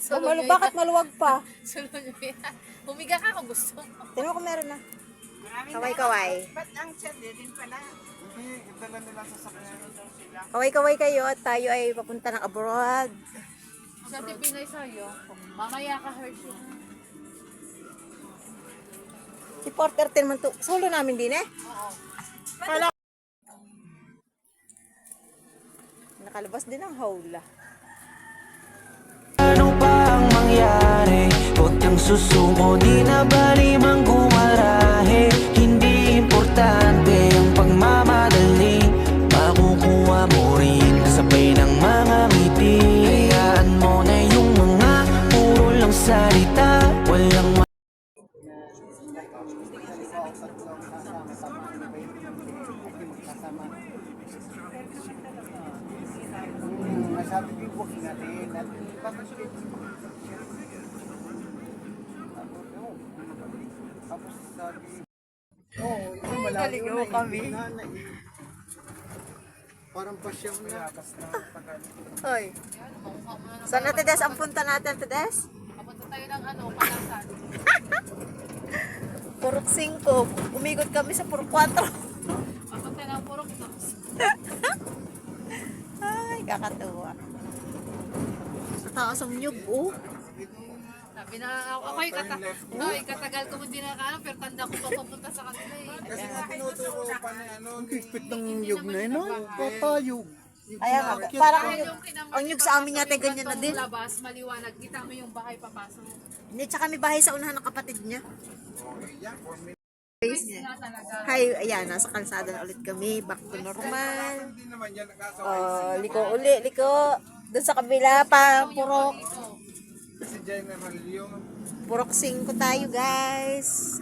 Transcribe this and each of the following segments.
Bakit maluwag pa? Sulong nyo yan. Humiga ka kung gusto mo. Tignan mo kung meron na. Kaway-kaway. Ba't ang siya din pala? Hindi, itala nila sa sakyan. Kaway-kaway kayo at tayo ay papunta ng abroad. Sa Pinoy sa'yo, mamaya ka Hershey. Si Porter naman to. Solo namin din eh. Oo. Kala. Nakalabas din ang hawla. Ano pa ang mangyari? Huwag kang susuko, di na bali mang gumarahe. Hindi importante ang pagmamadali, makukuha mo rin kasabay ng mga ngiti. Hayaan mo na yung mga puro lang salita, walang Sabi ko yung booking natin at papasukin. Tapos sabi, ito malayo na kami. Parang pasyam na. Hoy. Saan na Tedes ang punta natin, Tedes? Kapunta tayo ng Palasan. Purok 5. Umikot kami sa Purok 4. Papunta ng Purok 2. Ay, kakatuwa. Sa taas ang nyug, oh. Sabi na ako'y katagal ko hindi nakaalam pero tanda ko pa papunta sa kanila eh. Kasi nga tinuturo pa na ano. Ang kipit ng yug na yun, no? Papayog. Kaya nga, parang ang nyug sa amin yata ganyan na din. Labas, maliwanag. Kita mo yung bahay papasok. Hindi, tsaka may bahay sa unahan ng kapatid niya. Nga talaga. Hi, ayan, nasa kalsada na ulit kami. Back to normal. Hindi naman yan nagkasaway. Liko uli, liko. Doon sa kabila pa, Purok. Si General yung Purok 5 tayo, guys.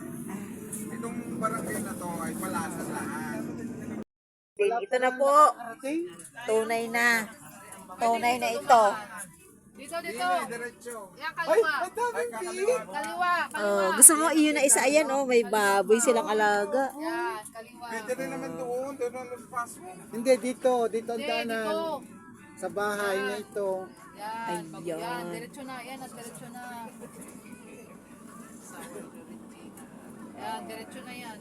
itong barangay na to ay Palasan lahat. Ito na po. Tunay na. Tunay na ito. Dito. Diretso. Yan, kaliwa. Kaliwa. Gusto mo iyon na isa, ayan, oh. May baboy silang alaga. Yan, kaliwa. Pwede rin naman doon ang paso. Hindi, dito ang Dito. daanan. Sa bahay na ito. Yan, Ayun. yan, diretso na. Yan, diretso na. Yan, diretso na yan.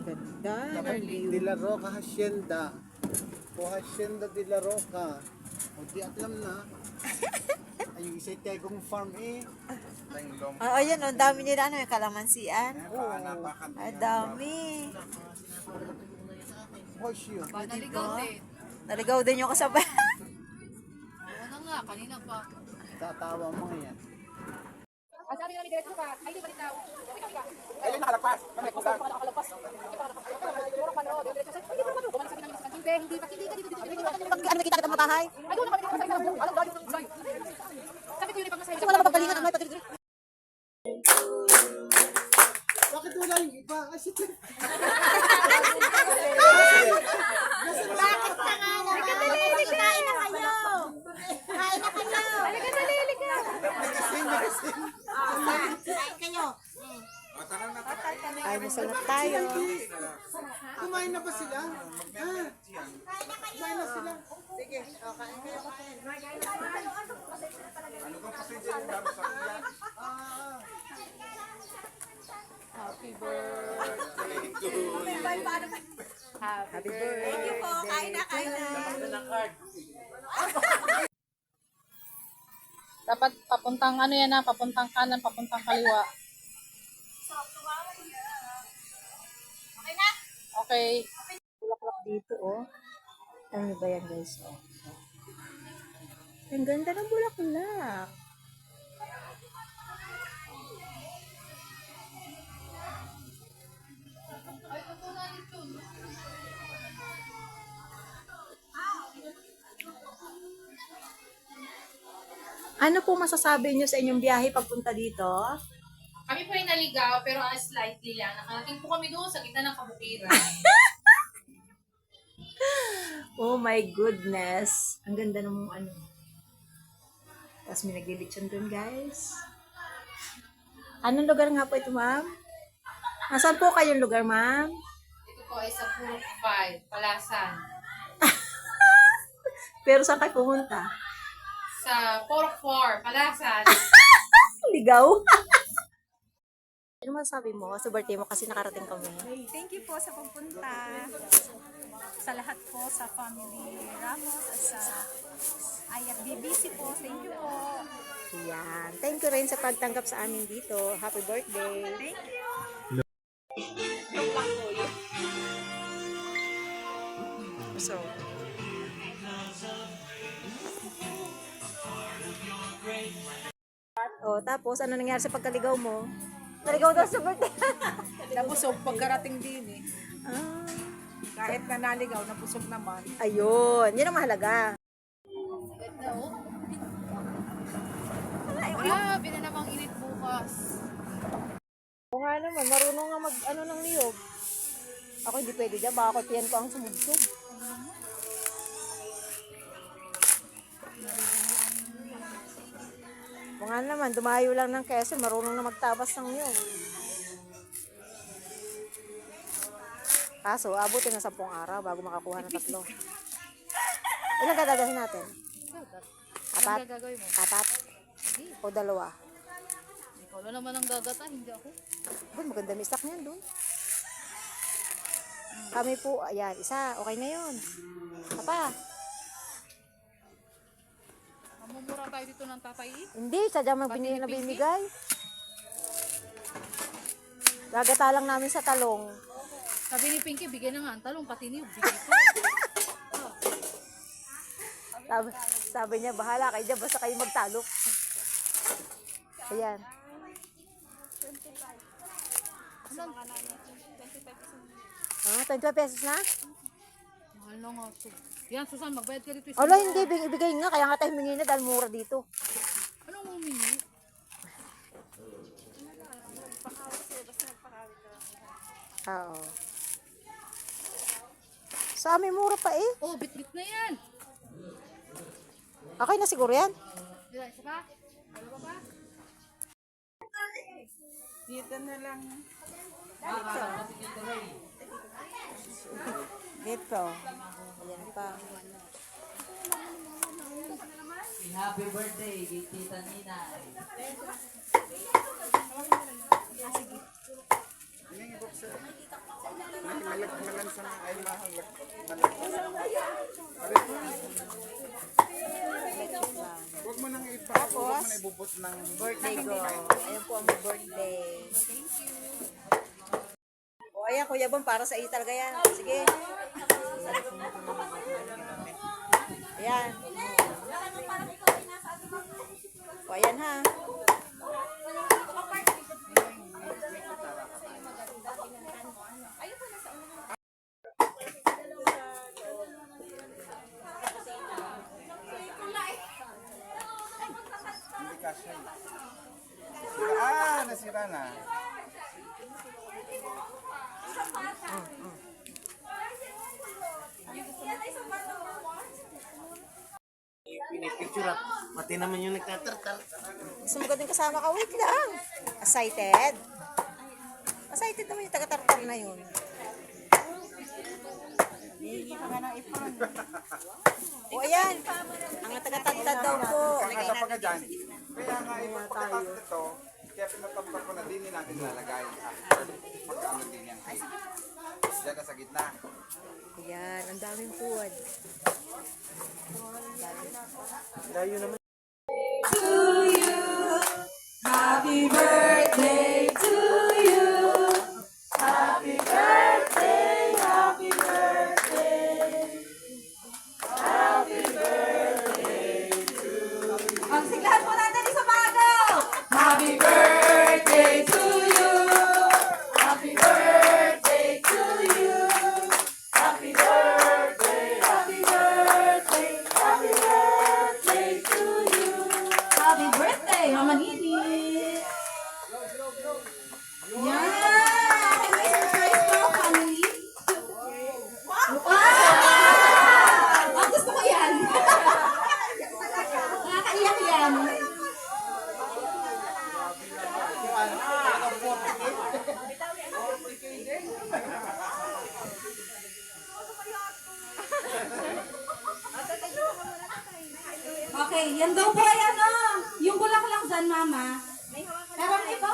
Ganda ng view. De La Roca Hacienda. O Hacienda de La Roca. O di alam na. Ay, yung isa'y Tegong Farm eh. Ayan, oh, ang dami nila, ano, yung kalamansian. Ang dami. Horseshoe. Ba, naligaw din. Naligaw din yung kasabay. Oo na nga, kanina pa. Tatawa mo yan. Ang sabi namin diretso ka, ay di balitaw. Ayun nakalagpas. Kami kung saan. Hindi pa Ano nakita kita mga bahay? Ay, doon na kami sa alam doon. Sabi ko yun ipagmasaya. Wala mapapalingan ang may patiligri. Bakit wala yung iba? Kasi Ay, masunod tayo. kumain na ba sila? Kumain na sila. Sige, kain kayo. Happy birthday. Happy birthday. Thank you po. Kain na, kain na. Dapat papuntang ano yan na, papuntang kanan, papuntang kaliwa. Okay. Bulaklak dito, oh. Ano ba yan, guys? Oh. Ang ganda ng bulaklak. Ano po masasabi niyo sa inyong biyahe pagpunta dito? Kami po ay naligaw, pero slightly lang. Nakarating po kami doon sa gitna ng kabukiran. Oh my goodness. Ang ganda ng ano. Tapos may naglilitsyon dun, guys. Anong lugar nga po ito, ma'am? Nasaan po kayong lugar, ma'am? Ito po ay sa Purok 5, Palasan. Pero saan kayo pumunta? Sa Pork 4, Palasan. Ligaw. Ano masabi mo sa birthday mo kasi nakarating kami? Thank you po sa pagpunta. Sa lahat po, sa family Ramos, at sa Ayat BBC po. Thank you po. Yan. Thank you rin sa pagtanggap sa amin dito. Happy birthday. Thank you. So, tapos ano nangyari sa pagkaligaw mo? Naligaw daw sa birthday. Nabusog pagkarating din eh. Kahit na naligaw, nabusog naman. Ayun, yun ang mahalaga. Grabe na namang init bukas. Oo nga naman, marunong nga mag ano ng niyog. Ako hindi pwede dyan, baka kopiyan ko ang sumubsog. Oo nga naman, dumayo lang ng Quezon, marunong na magtabas ng niyog. Kaso, abutin na 10 araw bago makakuha ng 3. Ilang dadadahin natin? Ano gagawin mo? 4 o 2? Ikaw na naman ang gagata, hindi ako. Doon, maganda may stock niyan doon. Kami po, ayan, isa, okay na yun. Papa, Mamumura tayo dito ng tatay eh. hindi, sadya Pati binili ni na Pinky? binigay. Gagata lang namin sa talong. Sabi ni Pinky, bigyan na nga ang talong, pati niyo, bigay ko. Sabi niya, bahala kayo dyan, basta kayo magtalok. Ayan. Ah, 25 pesos na? Mahal na nga ito. Yan, Susan, magbayad ka dito. Ala, hindi, ibigay nga, kaya nga tayo humingi na dahil mura dito. Anong humingi? Oo. Sa amin mura pa eh. Oh, bit-bit na yan. Okay na siguro yan. Dila, isa pa? Dalawa pa? Dito na lang. Dito. Ayan pa. Happy birthday, Tita Nina. Malagmagan sa mga ay mahalag. Huwag mo nang ipapos. Huwag mo na ibubot ng Birthday ko. Ayan po ang birthday. Thank you. O ayan, Kuya Bon, para sa iyo talaga yan. Sige. Ayan. O ayan ha. hindi kasya. Nasira na. Pinipicture at pati naman yung nagtatartar. Gusto mo din kasama ka? Wait lang. Excited? Excited naman yung taga-tartar na yun. O ayan. Ang taga-tartar daw po. Pagkasa pa ka dyan. Kaya nga ipagpagkatas nito, kaya pinatapos ko na din natin lalagay. Pagkaano din yan. Diyan ka sa gitna. Ayan, ang daming puwad. Layo naman. Magsiglahan po natin sa bago! Happy birthday, Mama Nini! yan daw po ay ano, yung bulaklak dyan, mama. Pero ito,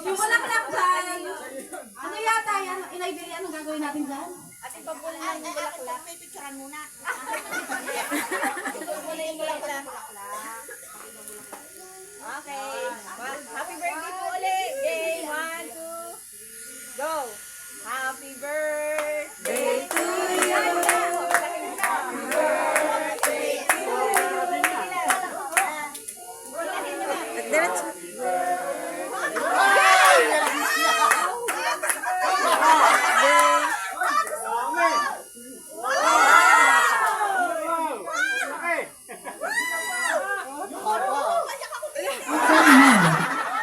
yung bulaklak dyan, ano yata yan? Inaibili, anong gagawin natin dyan? Ate, pabulin lang yung bulaklak. May picturean muna. Pabulin yung bulaklak. Okay. Happy birthday po ulit. Yay! 1, 2, go! Happy birthday to you! Diretso.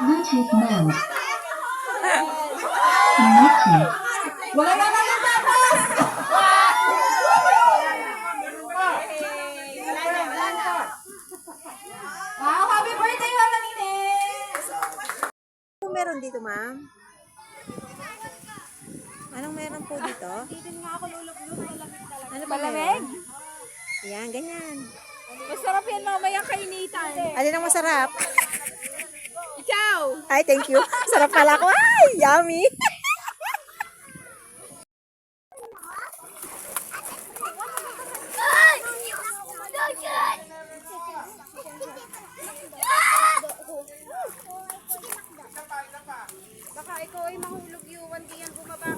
Bluetooth mode. Connected. Wala na lang tapos! Wow, happy birthday, Mama Nines! Anong meron dito, ma'am? Anong meron po dito? Dito nga ako lulog-lulog. Ano ba meron? Yan, ganyan. Masarap yan mamaya kainitan. Alin ang masarap? Ikaw! Ay, thank you. Sarap pala ko. Ay, yummy. Baka ikaw ay mahulog yun. Di yan bumaba